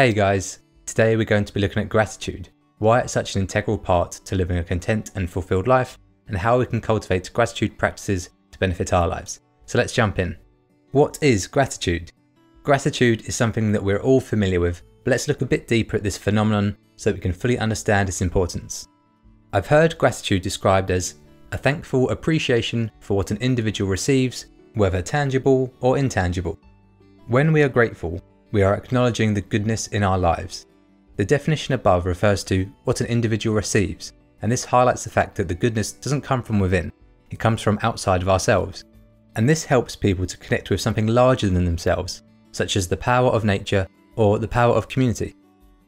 Hey guys, today we're going to be looking at gratitude, why it's such an integral part to living a content and fulfilled life, and how we can cultivate gratitude practices to benefit our lives. So let's jump in. What is gratitude? Gratitude is something that we're all familiar with, but let's look a bit deeper at this phenomenon so that we can fully understand its importance. I've heard gratitude described as a thankful appreciation for what an individual receives, whether tangible or intangible. When we are grateful, we are acknowledging the goodness in our lives. The definition above refers to what an individual receives, and this highlights the fact that the goodness doesn't come from within, it comes from outside of ourselves. And this helps people to connect with something larger than themselves, such as the power of nature or the power of community.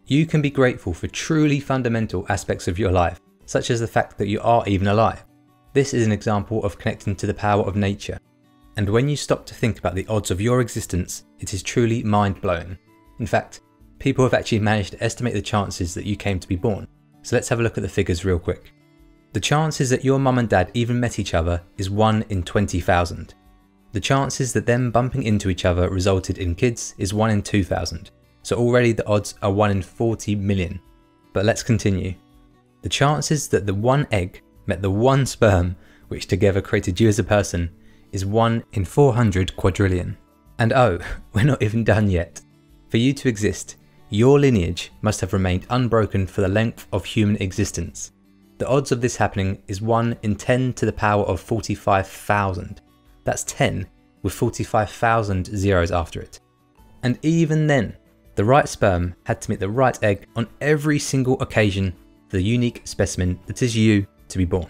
You can be grateful for truly fundamental aspects of your life, such as the fact that you are even alive. This is an example of connecting to the power of nature. And when you stop to think about the odds of your existence, it is truly mind-blowing. In fact, people have actually managed to estimate the chances that you came to be born. So let's have a look at the figures real quick. The chances that your mum and dad even met each other is 1 in 20,000. The chances that them bumping into each other resulted in kids is 1 in 2,000. So already the odds are 1 in 40 million. But let's continue. The chances that the one egg met the one sperm, which together created you as a person, is 1 in 400 quadrillion. And oh, we're not even done yet. For you to exist, your lineage must have remained unbroken for the length of human existence. The odds of this happening is 1 in 10 to the power of 45,000. That's 10 with 45,000 zeros after it. And even then, the right sperm had to meet the right egg on every single occasion for the unique specimen that is you to be born.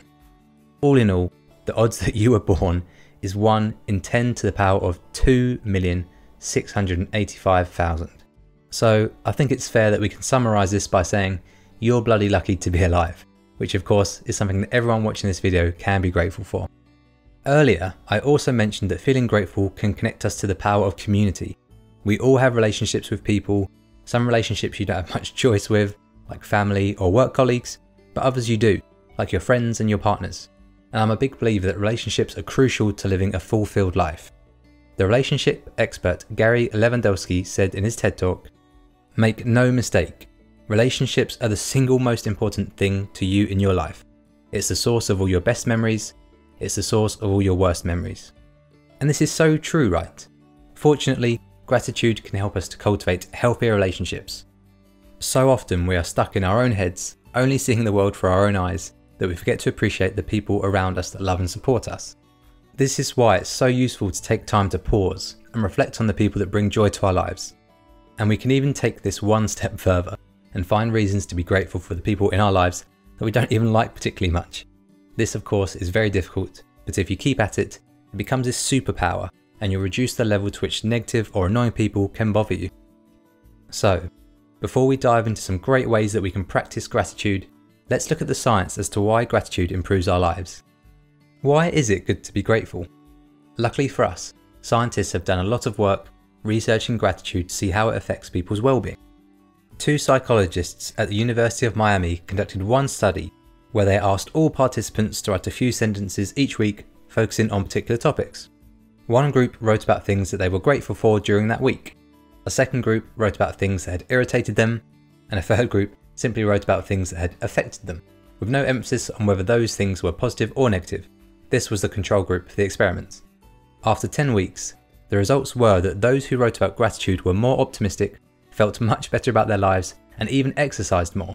All in all, the odds that you were born is 1 in 10 to the power of 2,685,000. So I think it's fair that we can summarise this by saying you're bloody lucky to be alive, which of course is something that everyone watching this video can be grateful for. Earlier, I also mentioned that feeling grateful can connect us to the power of community. We all have relationships with people, some relationships you don't have much choice with, like family or work colleagues, but others you do, like your friends and your partners. And I'm a big believer that relationships are crucial to living a fulfilled life. The relationship expert Gary Lewandowski said in his TED Talk, "Make no mistake, relationships are the single most important thing to you in your life. It's the source of all your best memories, it's the source of all your worst memories." And this is so true, right? Fortunately, gratitude can help us to cultivate healthier relationships. So often we are stuck in our own heads, only seeing the world through our own eyes, that we forget to appreciate the people around us that love and support us. This is why it's so useful to take time to pause and reflect on the people that bring joy to our lives. And we can even take this one step further and find reasons to be grateful for the people in our lives that we don't even like particularly much. This of course is very difficult, but if you keep at it, it becomes this superpower and you'll reduce the level to which negative or annoying people can bother you. So, before we dive into some great ways that we can practice gratitude, let's look at the science as to why gratitude improves our lives. Why is it good to be grateful? Luckily for us, scientists have done a lot of work researching gratitude to see how it affects people's well-being. 2 psychologists at the University of Miami conducted one study where they asked all participants to write a few sentences each week focusing on particular topics. One group wrote about things that they were grateful for during that week. A second group wrote about things that had irritated them, and a third group simply wrote about things that had affected them, with no emphasis on whether those things were positive or negative. This was the control group for the experiment. After 10 weeks, the results were that those who wrote about gratitude were more optimistic, felt much better about their lives, and even exercised more.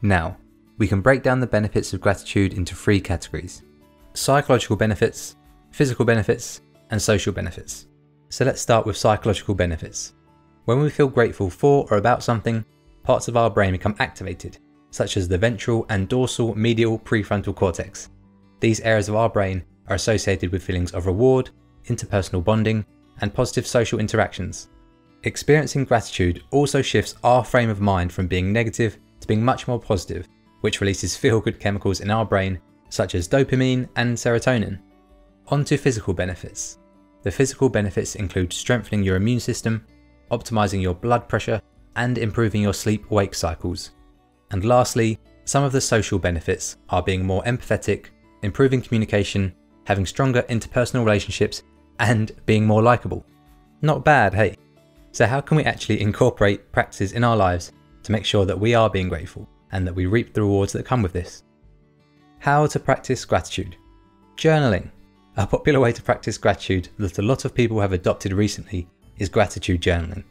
Now, we can break down the benefits of gratitude into 3 categories: psychological benefits, physical benefits, and social benefits. So let's start with psychological benefits. When we feel grateful for or about something, parts of our brain become activated, such as the ventral and dorsal medial prefrontal cortex. These areas of our brain are associated with feelings of reward, interpersonal bonding, and positive social interactions. Experiencing gratitude also shifts our frame of mind from being negative to being much more positive, which releases feel-good chemicals in our brain, such as dopamine and serotonin. On to physical benefits. The physical benefits include strengthening your immune system, optimizing your blood pressure, and improving your sleep-wake cycles. And lastly, some of the social benefits are being more empathetic, improving communication, having stronger interpersonal relationships, and being more likable. Not bad, hey? So how can we actually incorporate practices in our lives to make sure that we are being grateful and that we reap the rewards that come with this? How to practice gratitude. Journaling. A popular way to practice gratitude that a lot of people have adopted recently is gratitude journaling.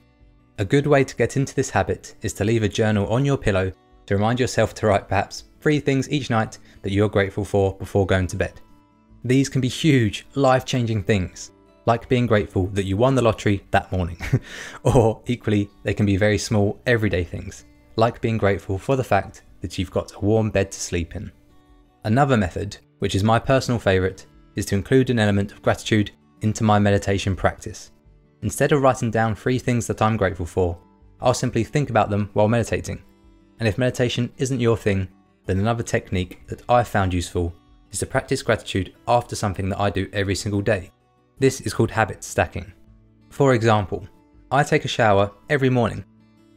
A good way to get into this habit is to leave a journal on your pillow to remind yourself to write perhaps 3 things each night that you're grateful for before going to bed. These can be huge, life-changing things, like being grateful that you won the lottery that morning. Or equally, they can be very small, everyday things, like being grateful for the fact that you've got a warm bed to sleep in. Another method, which is my personal favourite, is to include an element of gratitude into my meditation practice. Instead of writing down 3 things that I'm grateful for, I'll simply think about them while meditating. And if meditation isn't your thing, then another technique that I've found useful is to practice gratitude after something that I do every single day. This is called habit stacking. For example, I take a shower every morning.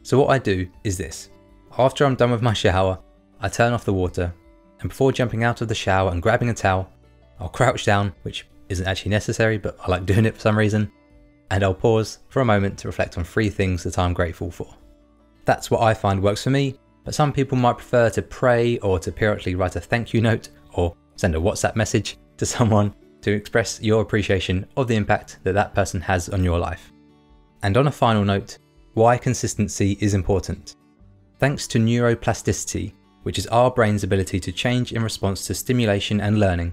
So what I do is this. After I'm done with my shower, I turn off the water, and before jumping out of the shower and grabbing a towel, I'll crouch down, which isn't actually necessary, but I like doing it for some reason, and I'll pause for a moment to reflect on 3 things that I'm grateful for. That's what I find works for me, but some people might prefer to pray or to periodically write a thank you note or send a WhatsApp message to someone to express your appreciation of the impact that that person has on your life. And on a final note, why consistency is important. Thanks to neuroplasticity, which is our brain's ability to change in response to stimulation and learning,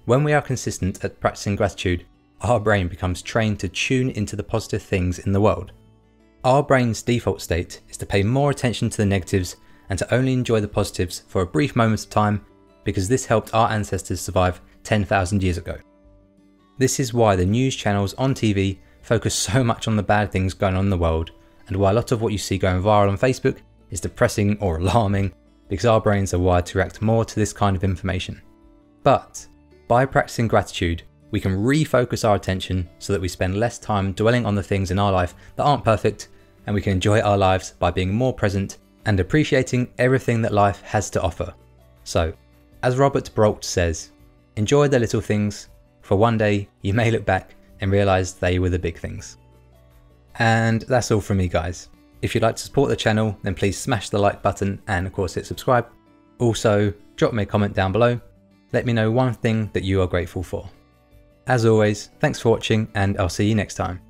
when we are consistent at practicing gratitude, our brain becomes trained to tune into the positive things in the world. Our brain's default state is to pay more attention to the negatives and to only enjoy the positives for a brief moment of time, because this helped our ancestors survive 10,000 years ago. This is why the news channels on TV focus so much on the bad things going on in the world, and why a lot of what you see going viral on Facebook is depressing or alarming, because our brains are wired to react more to this kind of information. But by practicing gratitude, we can refocus our attention so that we spend less time dwelling on the things in our life that aren't perfect, and we can enjoy our lives by being more present and appreciating everything that life has to offer. So, as Robert Brault says, enjoy the little things, for one day you may look back and realise they were the big things. And that's all from me, guys. If you'd like to support the channel, then please smash the like button and of course hit subscribe. Also, drop me a comment down below. Let me know one thing that you are grateful for. As always, thanks for watching and I'll see you next time.